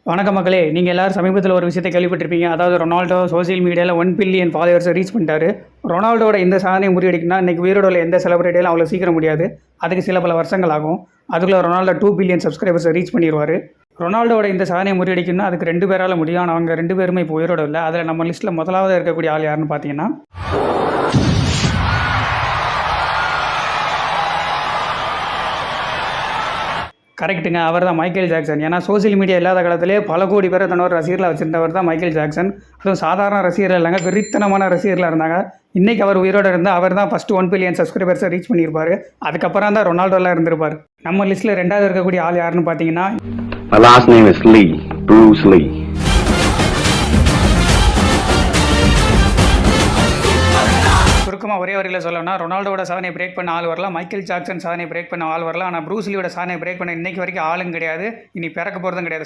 வணக்கம் மக்களே, நீங்கள் எல்லாரும் சமீபத்தில் ஒரு விஷயத்தை கேள்விப்பட்டிருப்பீங்க. அதாவது ரொனால்டோ சோசியல் மீடியாவில் 1 பில்லியன் ஃபாலோவர்ஸை ரீச் பண்ணிட்டாரு. ரொனால்டோட இந்த சாதனையை முறியடிக்கணும்னா இன்றைக்கி உயிரோட உள்ள எந்த செலிபிரிட்டியாலும் அவ்வளோ சீக்கிரம் முடியாது. அதுக்கு சில பல வருஷங்கள் ஆகும். அதுக்குள்ளே ரொனால்டோ 2 பில்லியன் சப்ஸ்கிரைபர்ஸை ரீச் பண்ணிடுவார். ரொனால்டோட இந்த சாதனையை முறியடிக்கணும்னா அதுக்கு 2 பேரால் முடியும். ஆனால் அவங்க 2 பேருமே இப்போ உயிரோட இல்லை. அதில் நம்ம லிஸ்ட்டில் முதலாவது இருக்கக்கூடிய ஆள் யாருன்னு பார்த்தீங்கன்னா கரெக்டுங்க, அவர் தான் மைக்கேல் ஜாக்சன். ஏன்னா சோசியல் மீடியா இல்லாத காலத்திலே பல கோடி பேரை தன்னோட ரசிகர்களை வச்சுருந்தவர் தான் மைக்கேல் ஜாக்சன். அதுவும் சாதாரண ரசிகர்கள் இல்லைங்க, வெறித்தனமான ரசிகர்களாக இருந்தாங்க. இன்றைக்கி அவர் உயிரோடு இருந்தால் அவர் தான் ஃபஸ்ட்டு 1 பில்லியன் சப்ஸ்கிரைபர்ஸை ரீச் பண்ணியிருப்பார். அதுக்கப்புறம் தான் ரொனால்டோலாம் இருந்திருப்பார். நம்ம லிஸ்ட்டில் 2வது இருக்கக்கூடிய ஆள் யாருன்னு பார்த்தீங்கன்னா My last name is Lee, Bruce Lee. சுருக்கமாக ஒரே வரையில் சொல்லணும்னா ரொனால்டோட சாதனை பிரேக் பண்ண ஆள் வரலாம், மைக்கேல் ஜாக்சன் சாதனை பிரேக் பண்ண ஆள் வரலாம். ஆனால் ப்ரூஸ் லீயோட சாதனை பிரேக் பண்ண இன்றைக்கி வரைக்கும் ஆளும் கிடையாது, இனி பிறக்க போகிறதும் கிடையாது.